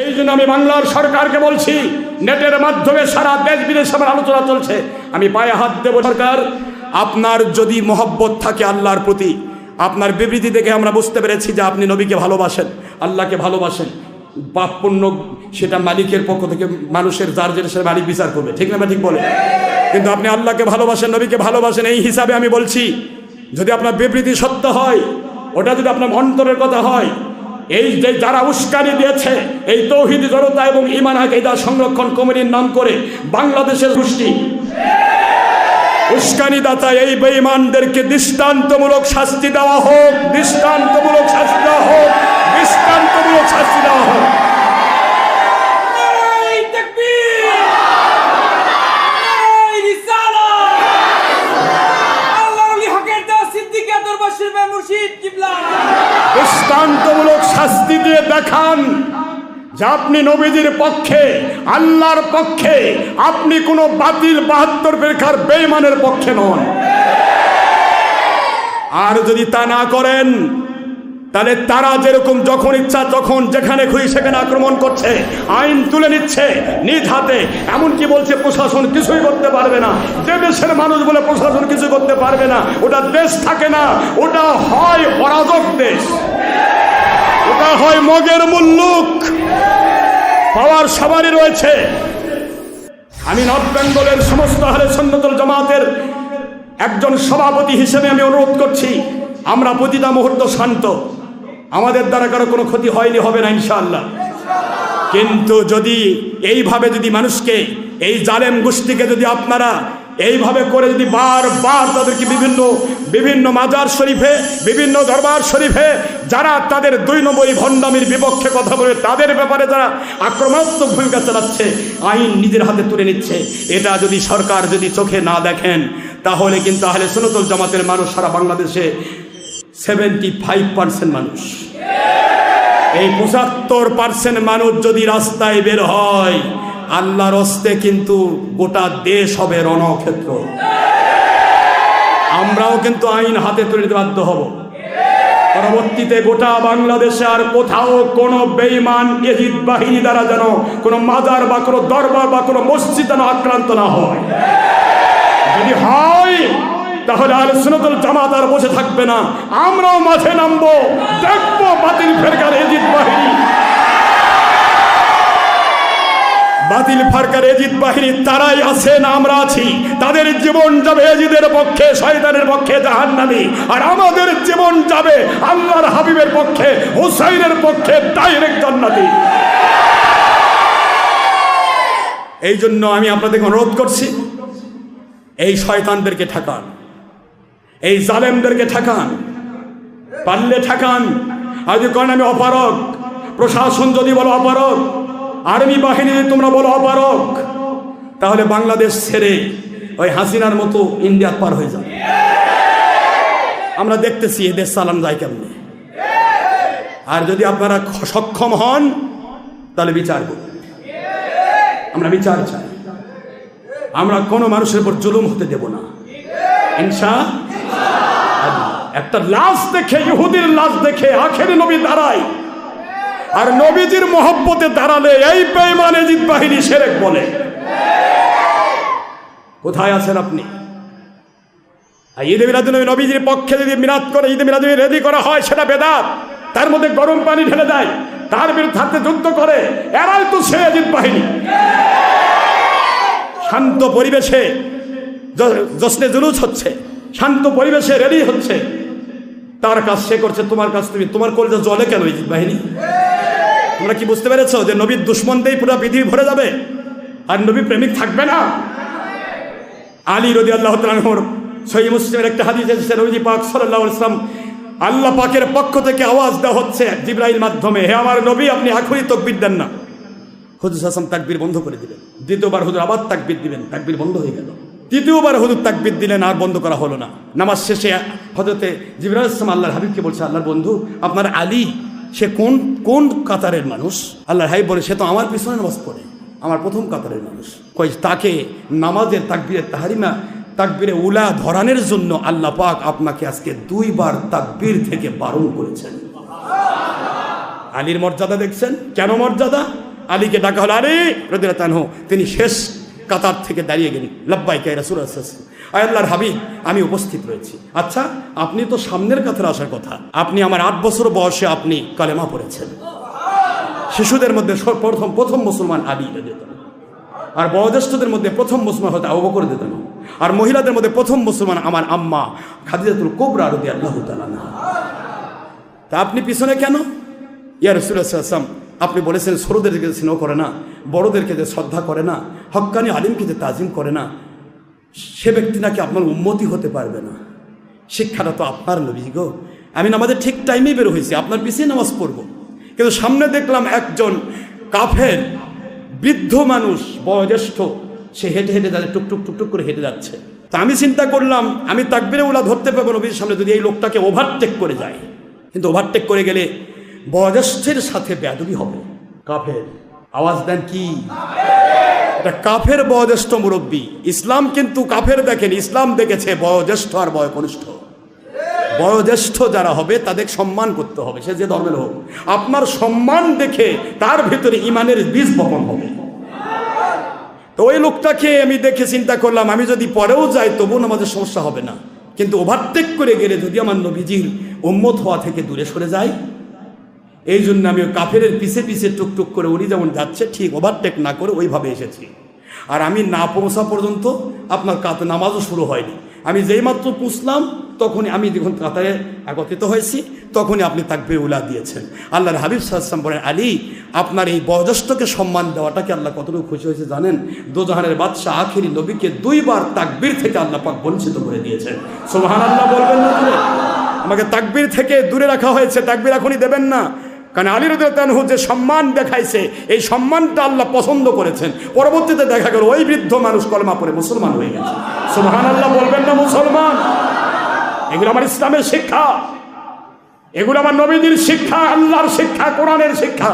এই জন্য আমি বাংলার সরকারকে বলছি, নেটের মাধ্যমে সারা দেশ বিদেশে আমার আলোচনা চলছে, আমি পায়ে হাত দেব। সরকার, আপনার যদি মহব্বত থাকে আল্লাহর প্রতি, আপনার বিবৃতি দেখে আমরা বুঝতে পেরেছি যে আপনি নবীকে ভালোবাসেন, আল্লাহকে ভালোবাসেন। পাপ পুণ্য সেটা মালিকের পক্ষ থেকে, মানুষের যার যেটা সে মালিক বিচার করবে, ঠিক না? ঠিক বলে। কিন্তু আপনি আল্লাহকে ভালোবাসেন, নবীকে ভালোবাসেন, এই হিসাবে আমি বলছি, যদি আপনার বিবৃতি সত্য হয়, ওটা যদি আপনার অন্তরের কথা হয়, এই যে যারা উস্কানি দিয়েছে এই তৌহিদি জনতা এবং ঈমান আকীদা সংরক্ষণ কমিটির নাম করে বাংলাদেশের গোষ্ঠী উস্কানিদাতা এই বেঈমানদেরকে দৃষ্টান্তমূলক শাস্তি দেওয়া হোক, দৃষ্টান্তমূলক শাস্তি দেওয়া হোক, দৃষ্টান্তমূলক শাস্তি দেওয়া হোক। দৃষ্টান্তমূলক শাস্তি দিয়ে দেখান যে আপনি নবীজির পক্ষে, আল্লাহর পক্ষে, আপনি কোনো বাতিল 72 ফিরকার বেঈমানের পক্ষে নন। আর যদি তা না করেন, তাহলে তারা যেরকম যখন ইচ্ছা তখন যেখানে খুশি সেখানে আক্রমণ করছে, আইন তুলে নিচ্ছে নিজ হাতে, এমনকি বলছে প্রশাসন কিছুই করতে পারবে না। যে দেশের মানুষ বলে প্রশাসন কিছু করতে পারবে না, ওটা দেশ থাকে না, ওটা হয় অরাজক দেশ, ওটা হয় মগের মুল্লুক। পাওয়ার সবারই রয়েছে। আমি নর্থ বেঙ্গলের সমস্ত আহলে সুন্নাতুল জামাতের একজন সভাপতি হিসেবে আমি অনুরোধ করছি, আমরা প্রতিটা মুহূর্ত শান্ত, আমাদের দ্বারা কারো কোনো ক্ষতি হয়নি, হবে না ইনশাআল্লাহ। কিন্তু যদি এইভাবে যদি মানুষকে, এই জালেম গোষ্ঠীকে যদি আপনারা এইভাবে করে যদি বারবার তাদেরকে বিভিন্ন মাজার শরীফে, বিভিন্ন দরবার শরীফে যারা তাদের 2 নম্বরী ভণ্ডামির বিপক্ষে কথা বলে, তাদের ব্যাপারে যারা আক্রমণাত্মক ভূমিকা চালাচ্ছে, আইন নিজের হাতে তুলে নিচ্ছে, এটা যদি সরকার যদি চোখে না দেখেন, তাহলে কিন্তু আহলে সুন্নাতুল জামাতের মানুষ সারা বাংলাদেশে 75% মানুষ, এই 75% মানুষ যদি রাস্তায় বের হয়, আল্লাহর হস্তে কিন্তু গোটা দেশ হবে রণক্ষেত্র। আমরাও কিন্তু আইন হাতে তুলে নিতে বাধ্য হব। পরবর্তীতে গোটা বাংলাদেশে আর কোথাও কোনো বেঈমান ইজিদ বাহিনী দ্বারা যেন কোনো মাজার বা কোনো দরবার বা কোনো মসজিদ যেন আক্রান্ত না হয়। যদি হয় তাহলে আহলে সুন্নাতুল জামাত আর বসে থাকবে না, আমরাও মাঠে নামবো, দেখবো বাতিল ফেরকার ইজিদ বাহিনী, বাতিল ফারকার এজিদ বাহিনী তারাই আছে না আমরা আছি। তাদের জীবন যাবে এজিদের পক্ষে, শয়তানের পক্ষে জাহান্নামী, আর আমাদের জীবন যাবে আল্লাহর হাবিবের পক্ষে, হুসাইনের পক্ষে ডাইরেক্ট জান্নাতি। এই জন্য আমি আপনাদেরকে অনুরোধ করছি, এই শয়তানদেরকে ঠেকান, এই জালেমদেরকে ঠেকান, পারলে ঠেকান। আর যদি করেন আমি অপারগ, প্রশাসন যদি বলো অপারগ, আর্মি বাহিনী তোমরা বলো অপারগ, তাহলে বাংলাদেশ ছেড়ে ওই হাসিনার মতো ইন্ডিয়া পার হয়ে যাবে। আমরা দেখতেছি এ দেশ চালান যায় কেমনে। আর যদি আপনারা সক্ষম হন তাহলে বিচার করুন, আমরা বিচার চাই, আমরা কোনো মানুষের উপর জুলুম হতে দেব না ইনশাআল্লাহ। একটা লাশ দেখে, ইহুদির লাশ দেখে আখেরি নবী দাঁড়ায়, আর নবীজির মহব্বতে দাঁড়ালে এই বেঈমান এজিদ বাহিনী শিরক বলে। কোথায় আছেন আপনি? ঈদে মিলাদুন্নবী নবীজির পক্ষে যদি মিলাদ করে, ঈদে মিলাদুন্নবী রেডি করা হয়, সেটা বেদাত। তার মধ্যে গরম পানি ঢেলে দেয়, তার বিরুদ্ধে যুদ্ধ করে, এরাই তো সে এজিদ বাহিনী। শান্ত পরিবেশে জশ্নে জুলুস হচ্ছে, শান্ত পরিবেশে রেডি হচ্ছে, তার কাজ সে করছে, তোমার কাজ তুমি, তোমার কলেজে জলে কেন এজিদ বাহিনী? তোমরা কি বুঝতে পেরেছো যে নবীর দুশ্মনদেরই পুরো পৃথিবী ভরে যাবে আর নবী প্রেমিক থাকবে না? আলী রাদিয়াল্লাহু তাআলা আনহুর সহিহ মুসলিমের একটা হাদিস এসেছে, নবী পাক সাল্লাল্লাহু আলাইহি ওয়াসাল্লাম আল্লাহ পাকের পক্ষ থেকে আওয়াজ দেওয়া হচ্ছে জিবরাইল মাধ্যমে, হে আমার নবী আপনি আখরি তাকবীর দেন না। হুজুর সাল্লাল্লাহু তাকবীর বন্ধ করে দিলেন। দ্বিতীয়বার হুজুর আবার তাকবীর দিলেন, তাকবীর বন্ধ হয়ে গেল। তৃতীয়বার হুজুর তাকবীর দিলেন, আর বন্ধ করা হলো না। নামাজ শেষে হযরতে জিবরাইল আলাইহিস সালাম আল্লাহর হাবিবকে বলছে, আল্লাহর বন্ধু আপনার আলী সে কোন কাতারের মানুষ? আল্লাহর হাবিব বলে, সে তো আমার পিছনে নামাজ পড়ে, আমার প্রথম কাতারের মানুষ। কই তাকে নামাজের তাকবীরের তাহরিমা, তাকবীরে উলা ধরানোর জন্য আল্লাহ পাক আপনাকে আজকে 2 বার তাকবীর থেকে বারণ করেছেন। আলীর মর্যাদা দেখছেন? কেন মর্যাদা? আলীকে ডাকা হলো, আলী রাদিয়াল্লাহু আনহু, তিনি শেষ কাতার থেকে দাঁড়িয়ে গেলেন, লাব্বাইকা ইয়া রাসূলুল্লাহ, আয় আল্লাহর হাবিব, আমি উপস্থিত রয়েছি। আচ্ছা, আপনি তো সামনের কাতারে আসার কথা, আপনি আমার 8 বছর বয়সে আপনি কালেমা পড়েছেন। শিশুদের মধ্যে প্রথম মুসলমান আলী রাদিয়াল্লাহু আনহু, আর বয়োজ্যেষ্ঠদের মধ্যে প্রথম মুসলমান হতে আবু বকর রাদিয়াল্লাহু আনহু, আর মহিলাদের মধ্যে প্রথম মুসলমান আমার আম্মা খাদিজাতুল কুবরা রাদিয়াল্লাহু তাআলা আনহা। তা আপনি পিছনে কেন? ইয়া রাসূলুল্লাহ সাল্লাল্লাহু আলাইহি ওয়াসাল্লাম, আপনি বলেছেন ছোটদেরকে যে স্নেহ করে না, বড়দেরকে যে শ্রদ্ধা করে না, হক্কানি আলিমকে যে তাজিম করে না, সে ব্যক্তি নাকি আপনার উম্মতি হতে পারবে না। শিক্ষাটা তো আপনার নবী গো। আমি নামাজের ঠিক টাইমেই বের হয়েছি, আপনার পিছিয়ে নামাজ পড়ব, কিন্তু সামনে দেখলাম একজন কাফের বৃদ্ধ মানুষ, বয়োজ্যেষ্ঠ, সে হেঁটে হেঁটে যাচ্ছে, টুকটুক টুকটুক করে হেঁটে যাচ্ছে। তা আমি চিন্তা করলাম, আমি তাকবীরে উলা ধরতে পারবো নবীর সামনে যদি এই লোকটাকে ওভারটেক করে যায়, কিন্তু ওভারটেক করে গেলে বয়োজ্যেষ্ঠের সাথে বেয়াদবি হবে। কাফের, আওয়াজ দেন কি? এটা কাফের বয়োজ্যেষ্ঠ মুরব্বী। ইসলাম কিন্তু কাফের দেখেন, ইসলাম দেখেছে বয়োজ্যেষ্ঠ আর বয়কনিষ্ঠ। বয়োজ্যেষ্ঠ যারা হবে তাদের সম্মান করতে হবে, সে যে ধর্মের হোক। আপনার সম্মান দেখে তার ভিতরে ইমানের বীজ বপন হবে। তো ওই লোকটাকে আমি দেখে চিন্তা করলাম, আমি যদি পরেও যাই তবুও আমাদের সমস্যা হবে না, কিন্তু ওভারটেক করে গেলে যদি আমার নবীজির উম্মত হওয়া থেকে দূরে সরে যায়, এই জন্য আমি কাফেরের পিছে পিছে টুকটুক করে উনি যেমন যাচ্ছে ঠিক ওভারটেক না করে ওইভাবে এসেছি। আর আমি না পৌঁছা পর্যন্ত আপনার কাতে নামাজও শুরু হয়নি। আমি যেই মাত্র পুষলাম তখনই, আমি যখন কাতারে একত্রিত হয়েছি তখনই আপনি তাকবীর উলা দিয়েছেন। আল্লাহর হাবিব সাল্লাল্লাহু আলাইহি ওয়াসাল্লাম বলেন, আলী, আপনার এই বয়োজ্যেষ্ঠকে সম্মান দেওয়াটাকে আল্লাহ কতটুকু খুশি হয়েছে জানেন? দোজাহানের বাদশাহ আখিরি নবীকে 2 বার তাকবীর থেকে আল্লাহ পাক বঞ্চিত করে দিয়েছেন। সুবহানাল্লাহ বলবেন না? আমাকে তাকবীর থেকে দূরে রাখা হয়েছে, তাকবীর এখনই দেবেন না, কারণ আলী রাদিয়াল্লাহু আনহু যে সম্মান দেখাইছে, এই সম্মানটা আল্লাহ পছন্দ করেছেন। পরবর্তীতে দেখা গেল ওই বৃদ্ধ মানুষ কলেমা পড়ে মুসলমান হয়ে গেছে। সুবহানাল্লাহ বলবেন না মুসলমান? এগুলো আমার ইসলামের শিক্ষা, এগুলো আমার নবীজির শিক্ষা, আল্লাহর শিক্ষা, কোরআনের শিক্ষা।